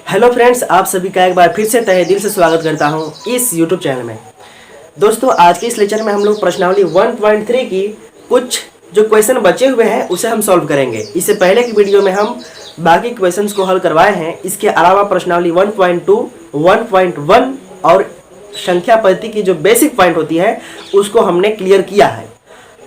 Hello friends, आप सभी का एक बार फिर से तहे दिल से स्वागत करता हूं इस यूट्यूब चैनल में। दोस्तों, आज के इस लेक्चर में हम लोग प्रश्नावली 1.3 की कुछ जो क्वेश्चन बचे हुए हैं उसे हम सॉल्व करेंगे। इससे पहले की वीडियो में हम बाकी क्वेश्चंस को हल करवाए हैं। इसके अलावा प्रश्नावली 1.2, 1.1 और संख्या पद्धति की जो बेसिक पॉइंट होती है उसको हमने क्लियर किया है,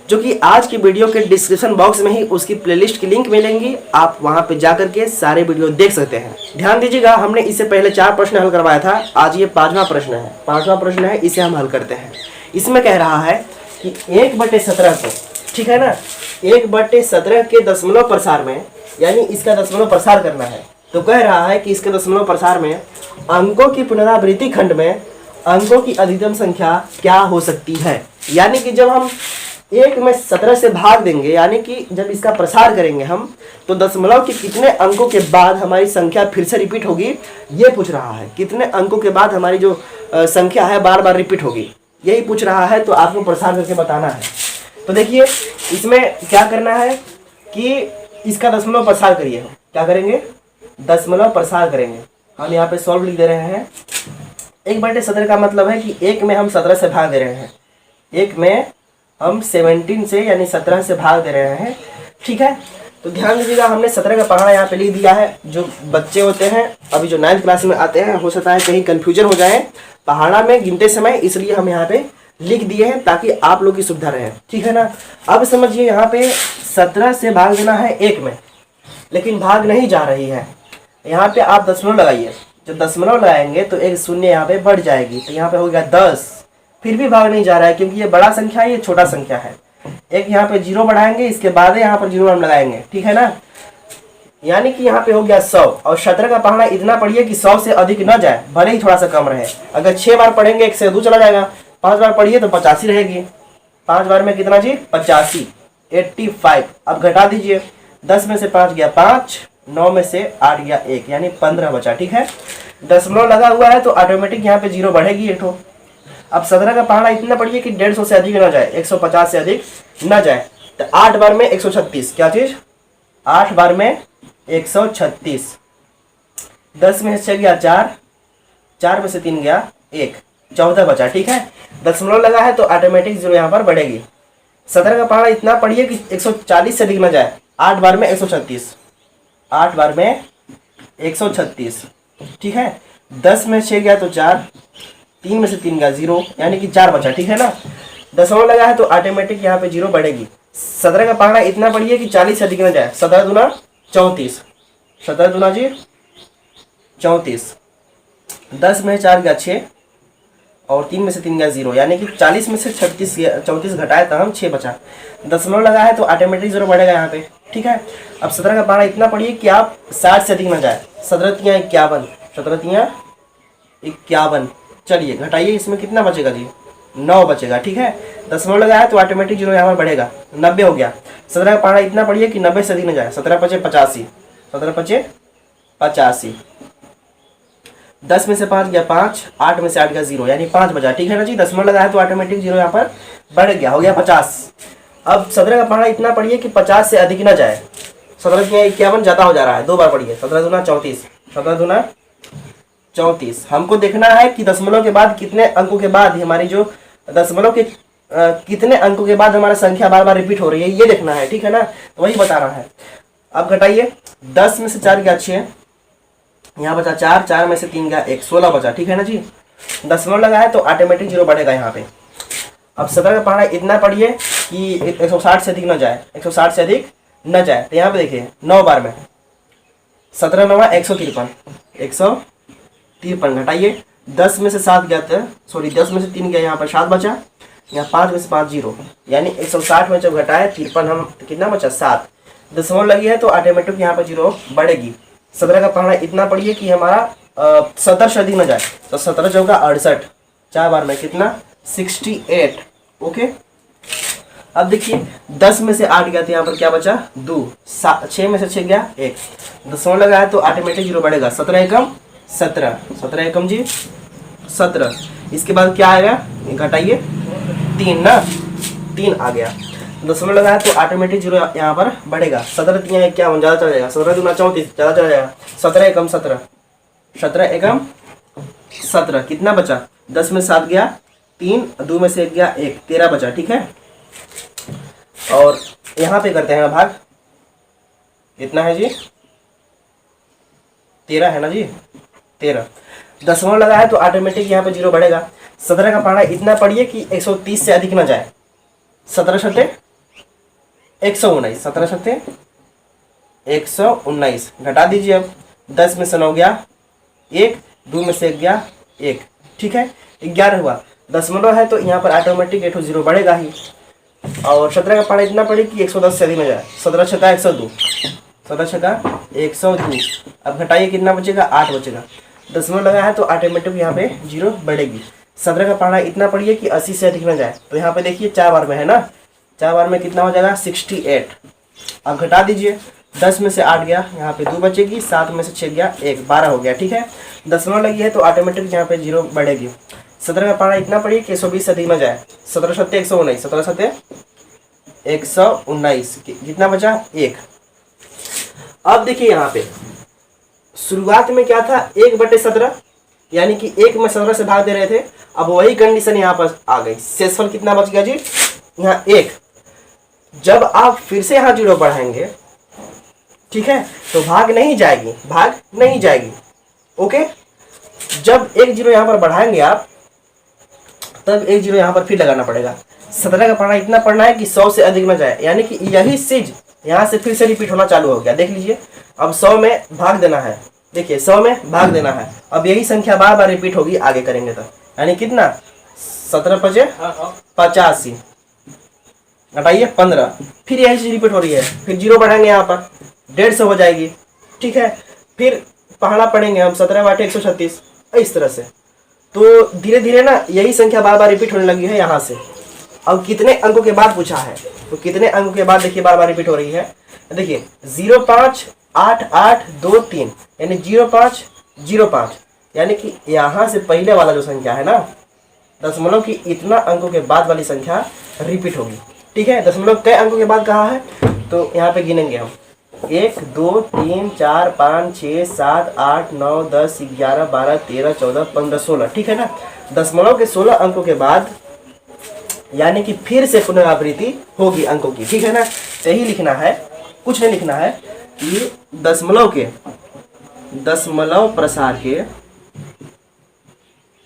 जो कि आज की वीडियो के डिस्क्रिप्शन बॉक्स में ही उसकी प्लेलिस्ट की लिंक मिलेंगी। आप वहां पे जाकर के सारे वीडियो देख सकते हैं। ध्यान दीजिएगा, हमने इससे पहले 4 प्रश्न हल करवाया था। आज ये 5वां प्रश्न है। 5वां प्रश्न है, इसे हम हल करते हैं। इसमें कह रहा है कि 1/17 को, ठीक है ना, 1/17 के दशमलव प्रसार में, यानी इसका दशमलव प्रसार करना है। तो कह रहा है कि इसके दशमलव प्रसार में अंकों की पुनरावृत्ति खंड में अंकों की अधिकतम संख्या क्या हो सकती है। यानी कि जब हम 1 में 17 से भाग देंगे, यानी कि जब इसका प्रसार करेंगे हम, तो दशमलव के कितने अंकों के बाद हमारी संख्या फिर से रिपीट होगी, ये पूछ रहा है। कितने अंकों के बाद हमारी जो संख्या है बार बार रिपीट होगी, यही पूछ रहा है। तो आपको प्रसार करके बताना है। तो देखिए, इसमें क्या करना है कि इसका दशमलव प्रसार करिए। क्या करेंगे? दशमलव प्रसार करेंगे। हम यहाँ पे सॉल्व लिख दे रहे हैं। 1/17 का मतलब है कि 1 में हम 17 से भाग दे रहे हैं। 1 में हम 17 से यानी 17 से भाग दे रहे हैं, ठीक है। तो ध्यान दीजिएगा, हमने 17 का पहाड़ा यहाँ पे लिख दिया है। जो बच्चे होते हैं अभी जो 9th क्लास में आते हैं, हो सकता है कहीं कंफ्यूजन हो जाए पहाड़ा में गिनते समय, इसलिए हम यहाँ पे लिख दिए हैं ताकि आप लोग की सुविधा रहे, ठीक है ना। अब समझिए, यहाँ पे 17 से भाग देना है 1 में, लेकिन भाग नहीं जा रही है। यहाँ पे आप दशमलव लगाइए। जब दशमलव लगाएंगे तो एक शून्य यहाँ पे बढ़ जाएगी, तो यहाँ पे हो गया 10। फिर भी भाग नहीं जा रहा है क्योंकि ये बड़ा संख्या है, ये छोटा संख्या है। एक यहाँ पे 0 बढ़ाएंगे, इसके बाद यहाँ पर 0 हम लगाएंगे, ठीक है ना। यानी कि यहाँ पे हो गया 100। और 17 का पहाड़ा इतना पढ़िए कि 100 से अधिक न जाए, भले ही थोड़ा सा कम रहे। अगर 6 बार पढ़ेंगे 1 से 2 चला जाएगा। 5 बार पढ़िए तो 85 रहेगी। 5 बार में कितना जी? 85, 85। अब घटा दीजिए। 10 में से 5 गया 5, 9 में से 8 गया 1, यानी 15 बचा, ठीक है। दशमलव लगा हुआ है तो ऑटोमेटिक यहाँ पे 0 बढ़ेगी एक ठो। अब 17 का पहाड़ा इतना पढ़िए कि 150 से अधिक न जाए, 150 से अधिक न जाए। तो 8 बार में 136, क्या चीज? 8 बार में 136। 10 में से 6 गया 4, 4 में से 3 गया 1, 14 बचा, ठीक है। दशमलव लगा है तो ऑटोमेटिक 0 यहाँ पर बढ़ेगी। 17 का पहाड़ा इतना पढ़िए कि 140 से अधिक न जाए। 8 बार में 136, 8 बार में 136, ठीक है। 10 में 6 गया तो 4, 3 में से 3 गया 0, यानी कि 4 बचा, ठीक है ना। दशमलव लगा है तो ऑटोमेटिक यहाँ पे 0 बढ़ेगी। 17 का पहाड़ा इतना पढ़िए कि 40 से अधिक न जाए। 17 दूना 34, 17 दूना जी 34। 10 में 4 गया 6 और 3 में से 3 गया 0, यानी कि 40 में से 34 घटाए तो हम 6 बचा। दशमलव लगा है तो ऑटोमेटिक 0 बढ़ेगा यहाँ पे, ठीक है। अब 17 का पहाड़ा इतना पढ़िए कि आप 60 से अधिक न जाए। 17 तियाँ 51, 17 तियाँ 51। चलिए घटाइए, इसमें कितना बचेगा जी? 9 बचेगा, ठीक है। दशमलव लगाया तो ऑटोमेटिक 0 यहाँ पर बढ़ेगा, 90 हो गया। 17 का पहाड़ा इतना पढ़िए कि 90 से अधिक न जाए। 17 पचे 85, 17 पचे 85। 10 में से 5 गया 5, 8 में से 8 गया 0, यानी 5 बचा, ठीक है ना जी। दशमलव लगाया तो ऑटोमेटिक 0 यहाँ पर बढ़ गया, हो गया 50। अब 17 का पहाड़ा इतना पढ़िए कि 50 से अधिक न जाए। 17 में 51 ज्यादा हो जा रहा है, 2 बार पढ़िए। 17 दूना 34, 17 दूना 34। हमको देखना है कि दशमलव के बाद कितने अंकों के बाद हमारी जो दशमलव के कितने अंकों के बाद हमारा संख्या बार बार रिपीट हो रही है, ये देखना है, ठीक है ना। तो वही बता रहा है। अब घटाइए। 10 में से 4 गया 6, यहाँ बचा 4, 4 में से 3 गया 1, 16 बचा, ठीक है ना जी। दशमलव लगा है तो ऑटोमेटिक 0 बढ़ेगा यहाँ पे। अब 17 का पहाड़ा इतना पढ़िए कि 160 से अधिक न जाए, 160 से अधिक न जाए। तो यहाँ पे देखिए 9 बार में 17 9 153, 153 घटाइए। 10 में से 7 गया था, सॉरी 10 में से 3 गया, यहाँ पर 7 बचा। यहाँ 5 में से 5 0, यानी 160 में जब घटाए 53, हम कितना बचा? 7। दशमलव लगी है तो ऑटोमेटिक यहाँ पर 0 बढ़ेगी। 17 का पहाड़ा इतना पढ़िए कि हमारा 70 से अधिक न जाए। तो 17 चौका 68, 4 बार में कितना? 68, ओके। अब देखिए 10 में से 8 गया तो यहाँ पर क्या बचा? 2। 6 में से 6 गया 1, दशमलव लगाया तो ऑटोमेटिक 0 बढ़ेगा। 17 एकम 17, 17 एकम जी 17। इसके बाद क्या आएगा? घटाइए 3 ना, 3 आ गया। दशमलव लगाया तो ऑटोमेटिक 0 यहाँ पर बढ़ेगा। 17 तियाँ 51 ज़्यादा चला जाएगा। 17 दूना 34 ज़्यादा चला जाएगा। 17 एकम 17, 17 एकम 17, कितना बचा? 10 में 7 गया 3, 2 में से 1 गया 1, 13 बचा। ठीक है, और यहाँ पे करते हैं भाग। कितना है जी? 13 है ना जी, 13। दशमलव लगा है तो ऑटोमेटिक यहाँ पे 0 बढ़ेगा। 17 का पहाड़ा इतना पढ़िए कि 130 से अधिक ना जाए। 17 छठे 119, 17 छठे 119, घटा दीजिए अब। 10 में से 9 गया 1, 2 में से 1 गया 1। ठीक है, 11 हुआ। दशमलव है तो यहाँ पर ऑटोमेटिक 0 बढ़ेगा ही। और 17 का पहाड़ा इतना पड़े कि 110 से अधिक में जाए। 17 छक्का 102, 17 छक्का 102। अब घटाइए कितना बचेगा? 8 बचेगा। दशमलव लगा है तो ऑटोमेटिक यहाँ पे 0 बढ़ेगी। 17 का पहाड़ा इतना पड़िए कि 80 से अधिक में जाए। तो यहाँ पे देखिए 4 बार में है ना, 4 बार में कितना हो जाएगा? 68। अब घटा दीजिए, 10 में से 8 गया, यहाँ पे 2 बचेगी, 7 में से 6 गया 1, 12 हो गया। ठीक है, दशमलव लगी है तो ऑटोमेटिक यहाँ पे 0 बढ़ेगी। 17 का पहाड़ा इतना पड़िए कि 120 से अधिक में जाए। 17 सत्ते 119, 17 सत्ते 119, कितना बचा? 1। अब देखिए यहाँ पे शुरुआत में क्या था? 1/17, यानी कि 1 में 17 से भाग दे रहे थे। अब वही कंडीशन यहाँ पर आ गई। शेषफल कितना बच गया जी? यहाँ 1। जब आप फिर से यहाँ 0 बढ़ाएंगे, ठीक है, तो भाग नहीं जाएगी, भाग नहीं जाएगी। ओके, जब 1 0 यहाँ पर बढ़ाएंगे आप, तब 1 0 यहाँ पर फिर लगाना पड़ेगा। 17 का पढ़ना इतना पढ़ना है कि 100 से अधिक में जाए, यानी कि यही चीज यहाँ से फिर से रिपीट होना चालू हो गया। देख लीजिए, अब 100 में भाग देना है। देखिए 100 में भाग देना है। अब यही संख्या बार बार रिपीट होगी आगे करेंगे तो, यानी कितना? 17 पचे 85, घटाइए 15, फिर यही चीज रिपीट हो रही है। फिर 0 बढ़ाएंगे यहाँ पर 150 हो जाएगी। ठीक है, फिर पहाड़ा पढ़ेंगे हम 17/136, इस तरह से। तो धीरे धीरे ना यही संख्या बार बार रिपीट होने लगी है यहाँ से। अब कितने अंकों के बाद पूछा है, तो कितने अंकों के बाद देखिए बार बार रिपीट हो रही है। देखिए 058823, यानी 0505, यानी कि यहाँ से पहले वाला जो संख्या है ना, दशमलव की इतना अंकों के बाद वाली संख्या रिपीट होगी। ठीक है, दशमलव कई अंकों के बाद कहा है, तो यहाँ पे गिनेंगे हम 1 2 3 4 5 6 7 8 9 10 11 12 13 14 15 16। ठीक है ना, दशमलव के 16 अंकों के बाद यानी कि फिर से पुनरावृत्ति होगी अंकों की। ठीक है ना, यही लिखना है, कुछ नहीं लिखना है कि दशमलव प्रसार के,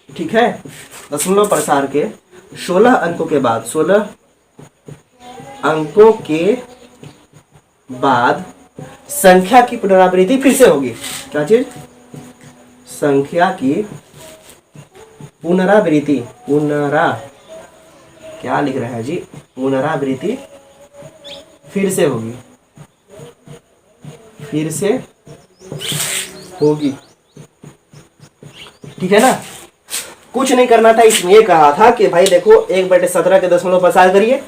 ठीक है, दशमलव प्रसार के 16 अंकों के बाद, 16 अंकों के बाद संख्या की पुनरावृत्ति फिर से होगी। क्या चीज? संख्या की पुनरावृत्ति, क्या लिख रहा है जी? पुनरावृत्ति फिर से होगी, फिर से होगी। ठीक है ना, कुछ नहीं करना था। इसमें ये कहा था कि भाई देखो 1/17 के दशमलव प्रसार करिए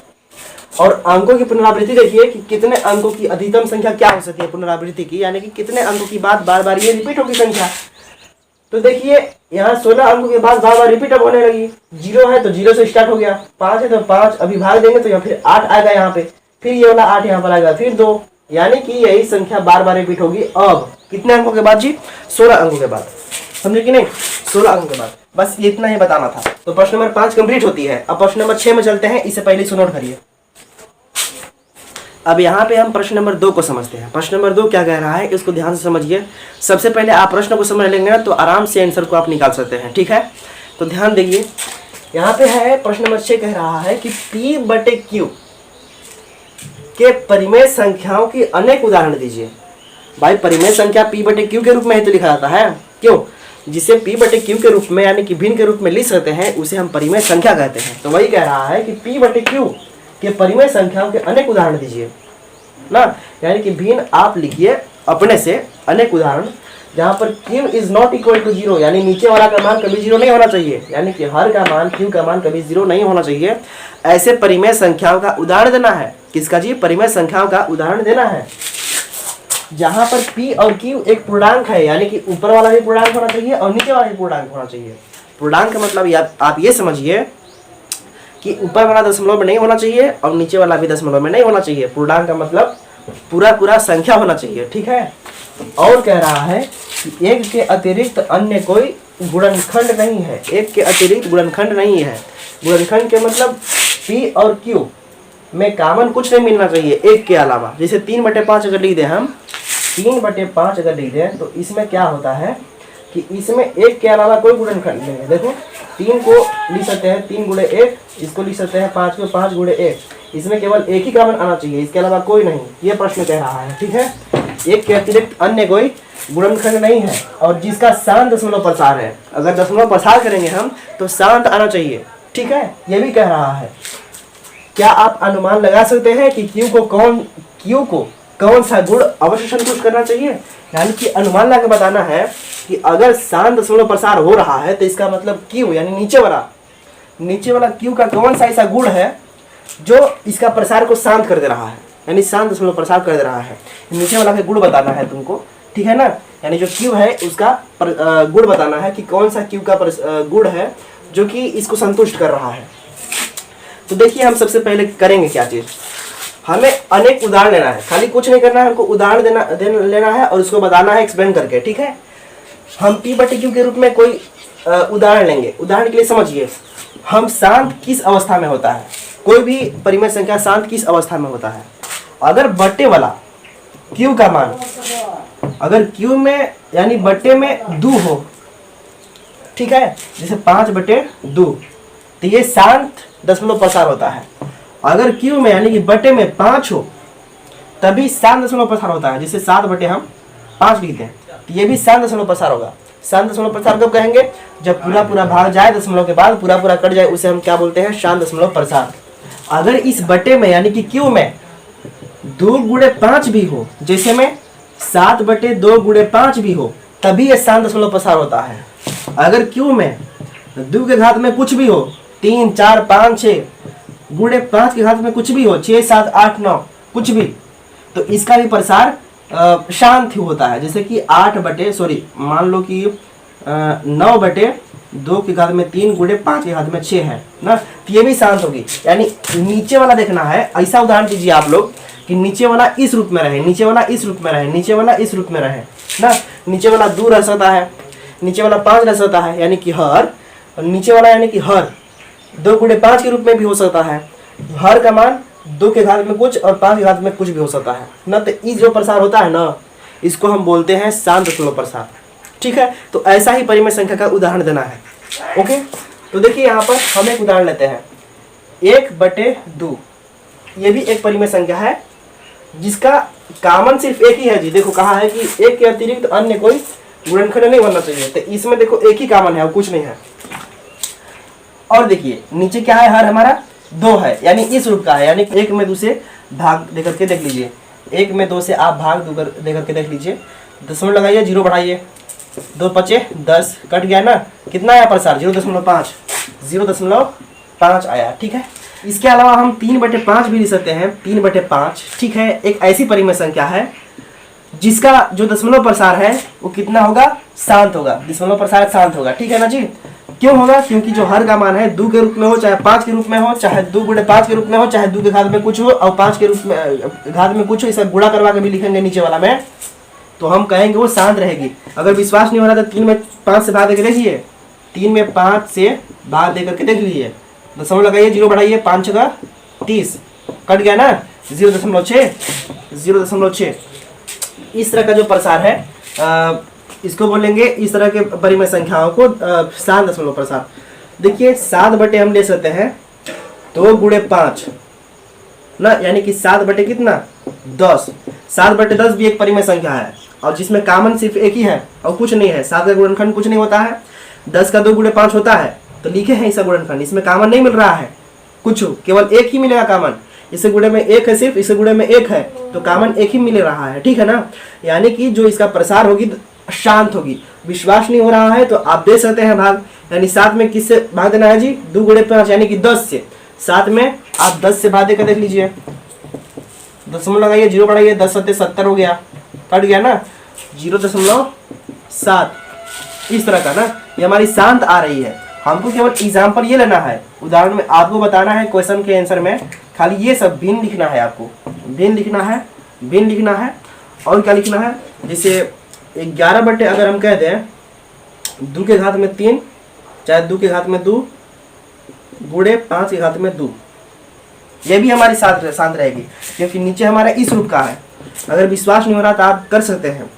और अंकों की पुनरावृत्ति देखिए कि कितने अंकों की अधिकतम संख्या क्या हो सकती है पुनरावृत्ति की, यानी कि कितने अंकों की बात बार बार ये रिपीट होगी संख्या। तो देखिए यहाँ 16 अंकों के बाद बार बार रिपीट अब होने लगी। 0 है तो 0 से स्टार्ट हो गया, 5 है तो 5, अभी भाग देंगे तो यहाँ फिर 8 आएगा, यहाँ पे फिर ये वाला 8 यहाँ पर आएगा, फिर 2, यानी कि यही संख्या बार बार रिपीट होगी। अब कितने अंकों के बाद जी? 16 अंकों के बाद, समझे कि नहीं? 16 अंकों के बाद, बस इतना ही बताना था। तो प्रश्न नंबर 5 कंप्लीट होती है। अब प्रश्न नंबर 6 में चलते हैं, इससे पहले इसको नोट करिए। अब यहाँ पे हम प्रश्न नंबर 2 को समझते हैं। प्रश्न नंबर 2 क्या कह रहा है, इसको ध्यान से समझिए। सबसे पहले आप प्रश्न को समझ लेंगे ना तो आराम से आंसर को आप निकाल सकते हैं। ठीक है, तो ध्यान दीजिए। यहाँ पे है प्रश्न नंबर 6 कह रहा है कि P/Q के परिमेय संख्याओं की अनेक उदाहरण दीजिए। भाई परिमेय संख्या P/Q के रूप में ही तो लिखा जाता है, क्यों? जिसे P/Q के रूप में यानी कि भिन्न के रूप में लिख सकते हैं उसे हम परिमेय संख्या कहते हैं। तो वही कह रहा है कि P/Q के परिमेय संख्याओं के अनेक उदाहरण दीजिए ना, यानी कि भिन्न आप लिखिए अपने से अनेक उदाहरण, जहाँ पर Q is not equal to 0, यानी नीचे वाला का मान कभी 0 नहीं होना चाहिए, यानी कि हर का मान Q का मान कभी 0 नहीं होना चाहिए। ऐसे परिमेय संख्याओं का उदाहरण देना है। किसका जी? परिमेय संख्याओं का उदाहरण देना है जहाँ पर P और Q एक पूर्णांक है, यानी कि ऊपर वाला भी पूर्णांक होना चाहिए और नीचे वाला भी पूर्णांक होना चाहिए। पूर्णांक का मतलब आप ये समझिए कि ऊपर वाला दशमलव में नहीं होना चाहिए और नीचे वाला भी दशमलव में नहीं होना चाहिए। पूर्णांक का मतलब पूरा संख्या होना चाहिए। ठीक है, और कह रहा है कि एक के अतिरिक्त अन्य कोई गुणनखंड नहीं है। एक के अतिरिक्त गुणनखंड नहीं है। गुणनखंड के मतलब P और Q में कॉमन कुछ नहीं मिलना चाहिए एक के अलावा। जैसे 3/5 अगर लिख दें हम, 3/5 अगर लिख दें तो इसमें क्या होता है कि इसमें एक के अलावा कोई गुणनखंड नहीं है। देखो 3 को लिख सकते हैं 3 गुणे 1, इसको लिख सकते हैं 5 को 5 गुणे 1। इसमें केवल एक ही कॉमन आना चाहिए, इसके अलावा कोई नहीं। ये प्रश्न कह रहा है, ठीक है। एक के अतिरिक्त अन्य कोई गुणनखंड नहीं है और जिसका शांत दशमलव प्रसार है। अगर दशमलव प्रसार करेंगे हम तो शांत आना चाहिए, ठीक है। ये भी कह रहा है। क्या आप अनुमान लगा सकते हैं कि Q को कौन सा गुण अवश्य संतुष्ट करना चाहिए? यानी कि अनुमान लगा बताना है कि अगर शांत दशमलव प्रसार हो रहा है तो इसका मतलब Q यानी नीचे वाला Q का कौन सा ऐसा गुण है जो इसका प्रसार को शांत कर दे रहा है, यानी शांत दशमलव प्रसार कर दे रहा है। नीचे वाला का गुण बताना है तुमको, ठीक है ना। यानी जो Q है उसका गुण बताना है कि कौन सा Q का गुण है जो कि इसको संतुष्ट कर रहा है। तो देखिए हम सबसे पहले करेंगे क्या चीज, हमें अनेक उदाहरण लेना है। खाली कुछ नहीं करना है, हमको उदाहरण लेना है और उसको बताना है एक्सप्लेन करके, ठीक है। हम P/Q के रूप में कोई उदाहरण लेंगे। उदाहरण के लिए समझिए, हम शांत किस अवस्था में होता है, कोई भी परिमेय संख्या शांत किस अवस्था में होता है। अगर बट्टे वाला Q का मान अगर Q में यानी बट्टे में 2 हो, ठीक है, जैसे 5/2, तो ये शांत दशमलव प्रसार होता है। अगर Q में यानी कि बटे में 5 हो तभी शांत दशमलव प्रसार होता है। जैसे 7/5 लिखते हैं तो ये भी शांत दशमलव प्रसार होगा। शांत दशमलव प्रसार कब कहेंगे? जब पूरा भाग जाए दशमलव के बाद पूरा कट जाए, उसे हम क्या बोलते हैं? शांत दशमलव प्रसार। अगर इस बटे में यानी कि Q में 2/5 भी हो, जैसे में 7/2/5 भी हो, तभी ये शांत दशमलव प्रसार होता है। अगर Q में 2 के घात में कुछ भी हो, 3, 4, 5, 6 गुणे 5 के घात में कुछ भी हो, 6, 7, 8, 9 कुछ भी, तो इसका भी प्रसार शांत ही होता है। जैसे कि मान लो कि 9/2 के घात में 3 गुणे 5 के घात में 6 है ना, तो ये भी शांत होगी। यानी नीचे वाला देखना है। ऐसा उदाहरण दीजिए आप लोग कि नीचे वाला इस रूप में रहे, नीचे वाला इस रूप में रहे, नीचे वाला इस रूप में रहे ना। नीचे वाला 2 रह सकता है, नीचे वाला 5 रह सकता है, यानी कि हर, नीचे वाला यानी कि हर 2 गुणे 5 के रूप में भी हो सकता है। हर का मान 2 के घात में कुछ और 5 के घात में कुछ भी हो सकता है ना। तो इस जो प्रसार होता है ना, इसको हम बोलते हैं शांत दशमलव प्रसार, ठीक है। तो ऐसा ही परिमेय संख्या का उदाहरण देना है, ओके। तो देखिए यहाँ पर हम एक उदाहरण लेते हैं 1/2। ये भी एक परिमेय संख्या है जिसका कॉमन सिर्फ एक ही है जी। देखो कहा है कि एक के अतिरिक्त अन्य कोई गुणनखंड नहीं बनना चाहिए, तो इसमें देखो एक ही कॉमन है और कुछ नहीं है। और देखिए नीचे क्या है? हर हमारा 2 है, यानी इस रूप का है, यानी 1 में 2 से भाग देकर के देख लीजिए। 1 में 2 से आप भाग देकर के देख लीजिए। दशमलव लगाइए, 0 बढ़ाइए, 2 5 10 कट गया ना। कितना आया प्रसार? 0.5 आया, ठीक है। इसके अलावा हम 3/5 भी लिख सकते हैं। 3/5, ठीक है, एक ऐसी परिमेय संख्या है जिसका जो दशमलव प्रसार है वो कितना होगा? शांत होगा। दशमलव प्रसार शांत होगा, ठीक है ना जी। क्यों होगा? क्योंकि जो हर का मान है 2 के रूप में हो, चाहे 5 के रूप में हो, चाहे 2 गुणे 5 के रूप में हो, चाहे 2 के घात में कुछ हो और 5 के रूप में घात में कुछ हो, इसे गुणा करवा के भी लिखेंगे नीचे वाला में, तो हम कहेंगे वो शांत रहेगी। अगर विश्वास नहीं हो रहा तो 3 में 5 से भाग देकर देखिए। 3 में 5 से भाग देकर के देख लीजिए। दशमलव लगाइए, 0 बढ़ाइए, 5 6 30 कट गया ना। 0.6 इस तरह का जो प्रसार है इसको बोलेंगे, इस तरह के परिमेय संख्याओं को शांत दशमलव प्रसार। देखिए 7 बटे हम ले सकते हैं 2 गुणे 5 ना, यानी कि 7 बटे कितना? 10। 7/10 भी एक परिमेय संख्या है और जिसमें कॉमन सिर्फ एक ही है और कुछ नहीं है। 7 का गुणनखंड कुछ नहीं होता है। 10 का 2 गुणे 5 होता है, तो लिखे हैं इसका गुणनखंड। इसमें कॉमन नहीं मिल रहा है कुछ, केवल एक ही मिलेगा कॉमन। इसे गुणे में 1 है सिर्फ, इसे गुणे में 1 है, तो कॉमन एक ही मिल रहा है, ठीक है ना। यानी कि जो इसका प्रसार होगी शांत होगी। विश्वास नहीं हो रहा है तो आप दे सकते हैं भाग, यानी 7 में किससे भाग देना है जी? 2 गुणे 5 यानी कि 10 से। 7 में आप 10 से भाग देकर देख लीजिए। दशमलव लगाइए, 0 बढ़ाइए, 10 7 70 हो गया, कट गया ना। 0.7 इस तरह का ना, ये हमारी शांत आ रही है। हमको केवल एग्जाम्पल ये लेना है, उदाहरण में आपको बताना है। क्वेश्चन के आंसर में खाली ये सब भिन्न लिखना है, आपको भिन्न लिखना है, भिन्न लिखना है। और क्या लिखना है, जैसे 11 बटे अगर हम कह दें 2 के घात में 3 चाहे 2 के घात में 2 गुणे 5 के घात में 2, ये भी हमारी शांत रहेगी क्योंकि नीचे हमारा इस रूप का है। अगर विश्वास नहीं हो रहा तो आप कर सकते हैं।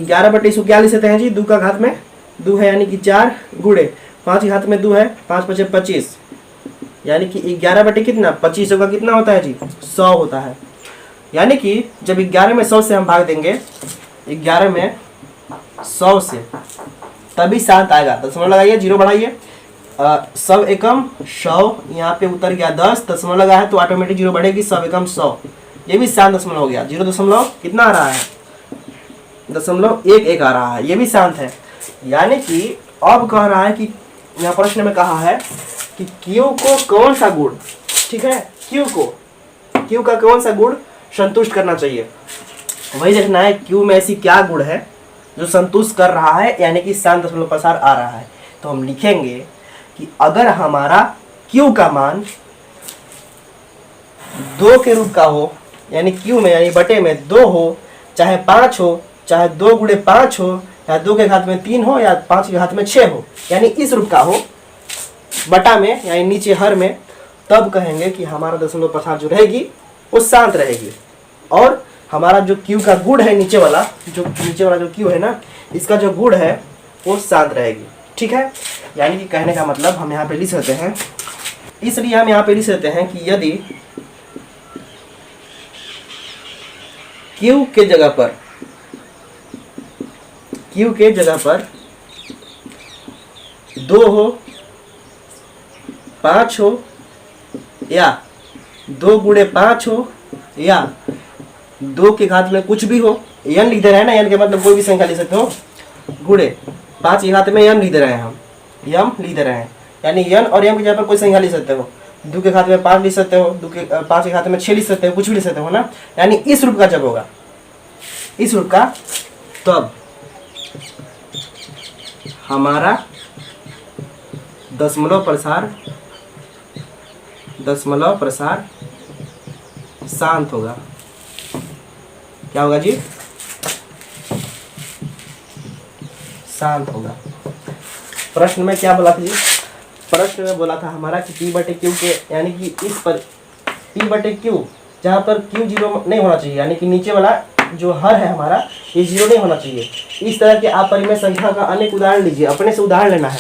11 बटे इसको क्या लिख सकते हैं जी, 2 का घात में 2 है यानी कि 4 गुणे 5 के घात में 2 है, 5 × 5 = 25 यानी कि 11 बटे कितना 25 का कितना होता है जी 100 होता है। यानी कि जब 11 में 100 से हम भाग देंगे, 11 में 100 से, तभी शांत आएगा। दशमलव लगाइए, 0 बढ़ाइए, 100 एकम 100, यहाँ पे उतर गया 10, दशमलव लगा है तो ऑटोमेटिक 0 बढ़ेगी, 100 एकम 100, ये भी शांत दशमलव हो गया। 0 दशमलव कितना आ रहा है, 0.11 आ रहा है, ये भी शांत है। यानी कि अब कह रहा है कि यहाँ प्रश्न में कहा है कि Q को कौन सा गुण, ठीक है, Q का कौन सा गुण संतुष्ट करना चाहिए, वही देखना है Q में ऐसी क्या गुण है जो संतुष्ट कर रहा है, यानी कि शांत दशमलव प्रसार आ रहा है। तो हम लिखेंगे कि अगर हमारा Q का मान 2 के रूप का हो, यानी Q में यानी बटे में 2 हो, चाहे 5 हो, चाहे 2 गुणे 5 हो, या 2 के घात में 3 हो, या 5 के घात में 6 हो, यानी इस रूप का हो बटा में यानी नीचे हर में, तब कहेंगे कि हमारा दशमलव प्रसार जो रहेगी वो शांत रहेगी। और हमारा जो Q का गुण है नीचे वाला जो Q है ना, इसका जो गुण है वो शांत रहेगी, ठीक है। यानी कि कहने का मतलब हम यहाँ पे लिख सकते हैं, इसलिए हम यहाँ पे लिख सकते हैं कि यदि Q के जगह पर 2 हो, 5 हो, या 2 गुणे 5 हो, या 2 के घात में कुछ भी हो, n लिख दे रहे हैं ना, n के मतलब कोई भी संख्या लिख सकते हो, गुणे 5 के घात में m लिख दे रहे हैं, हम m लिख दे रहे हैं, यानी n और m की जगह पर कोई संख्या लिख सकते हो। 2 के घात में 5 लिख सकते हो, 5 के घात में 6 लिख सकते हो, कुछ भी लिख सकते हो ना। यानी इस रूप का जब होगा, इस रूप का, तब हमारा दशमलव प्रसार शांत होगा। क्या होगा जी, शांत होगा। प्रश्न में क्या बोला था जी, प्रश्न में बोला था हमारा कि P बटे Q के, यानी कि इस पर P बटे Q जहाँ पर Q 0 नहीं होना चाहिए, यानी कि नीचे वाला जो हर है हमारा ये 0 नहीं होना चाहिए। इस तरह के आप परिमेय संख्या का अनेक उदाहरण लीजिए, अपने से उदाहरण लेना है।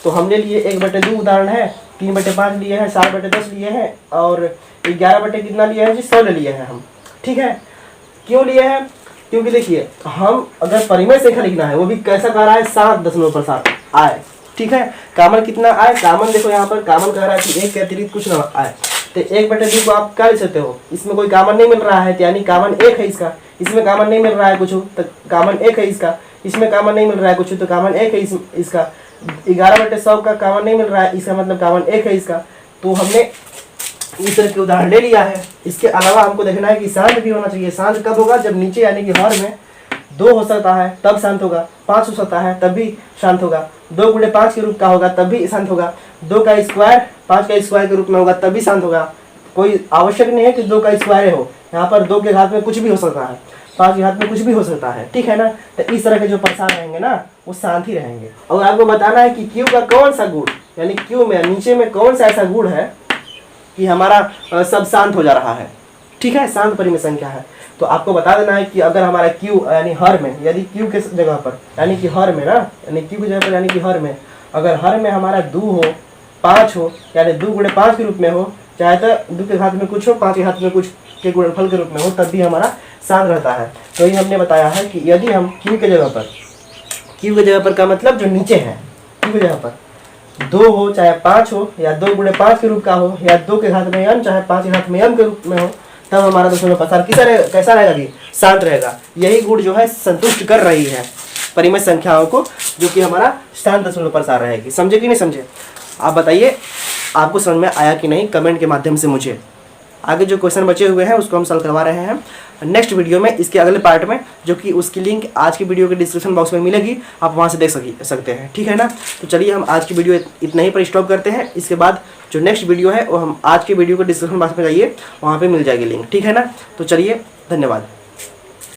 तो हमने लिए 1/2 उदाहरण है, 3/5 लिए हैं, 7/10 लिए हैं, और 11 बटे कितना लिए हैं जी 100 लिए हैं हम, ठीक है। क्यों लिए हैं, क्योंकि देखिए हम अगर परिमेय संख्या लिखना है वो भी कैसा कह रहा है, 7 दशमलव प्रसार आए, ठीक है। कामन कितना आए, कामन देखो यहाँ पर कामन कह रहा है कि 1 के अतिरिक्त कुछ ना आए, तो 1/2 को आप क्या लिख सकते हो, इसमें कोई कामन नहीं मिल रहा है, यानी कामन 1 है इसका, इसमें कामन नहीं मिल रहा है कुछ तो कामन 1 है इसका, इसमें कामन नहीं मिल रहा है कुछ तो कामन 1 है इसका, 11/100 का कामन नहीं मिल रहा है, इसका मतलब कामन 1 है इसका। तो हमने इस तरह के उदाहरण ले लिया है। इसके अलावा हमको देखना है कि शांत भी होना चाहिए। शांत कब होगा, जब नीचे यानी कि हर में 2 हो सकता है तब शांत होगा, 5 हो सकता है तब भी शांत होगा, 2 गुणे 5 के रूप का होगा तब भी शांत होगा, 2 का स्क्वायर 5 का स्क्वायर के रूप में होगा तब भी शांत होगा। कोई आवश्यक नहीं है कि 2 का स्क्वायर हो, यहाँ पर 2 के घात में कुछ भी हो सकता है, 5 के घात में कुछ भी हो सकता है, ठीक है ना। तो इस तरह के जो प्रसार रहेंगे ना वो शांत ही रहेंगे। और आपको बताना है कि Q का कौन सा गुण, यानी Q में नीचे में कौन सा ऐसा गुण है कि हमारा सब शांत हो जा रहा है, ठीक है, शांत परिमेय संख्या है। तो आपको बता देना है कि अगर हमारा Q यानी हर में, यदि Q के जगह पर यानी कि हर में ना, यानी Q की जगह पर यानी कि हर में, अगर हर में हमारा 2 हो 5 हो, यानी 2 गुणे 5 के रूप में हो, चाहे तो 2 के घात में कुछ हो, 5 के घात में कुछ के गुणनफल के रूप में हो, तब भी हमारा शांत रहता है। तो ये हमने बताया है कि यदि हम Q के जगह पर का मतलब जो नीचे है, Q के जगह पर 2 हो चाहे 5 हो, या 2 गुणे 5 के रूप का हो, या 2 के घात में m चाहे 5 के घात में m के रूप में हो, तब हमारा दशमलव प्रसार कैसा रहेगा जी, शांत रहेगा। यही गुण जो है संतुष्ट कर रही है परिमेय संख्याओं को, जो कि हमारा शांत दशमलव प्रसार रहेगी। समझे कि नहीं समझे, आप बताइए आपको समझ में आया कि नहीं, कमेंट के माध्यम से मुझे। आगे जो क्वेश्चन बचे हुए हैं उसको हम सॉल्व करवा रहे हैं नेक्स्ट वीडियो में, इसके अगले पार्ट में, जो कि उसकी लिंक आज की वीडियो के डिस्क्रिप्शन बॉक्स में मिलेगी, आप वहां से देख सकते हैं, ठीक है ना। तो चलिए हम आज की वीडियो इतना ही पर स्टॉप करते हैं। इसके बाद जो नेक्स्ट वीडियो है वो हम आज की वीडियो के डिस्क्रिप्शन बॉक्स में जाइए, वहाँ पर मिल जाएगी लिंक, ठीक है ना। तो चलिए, धन्यवाद।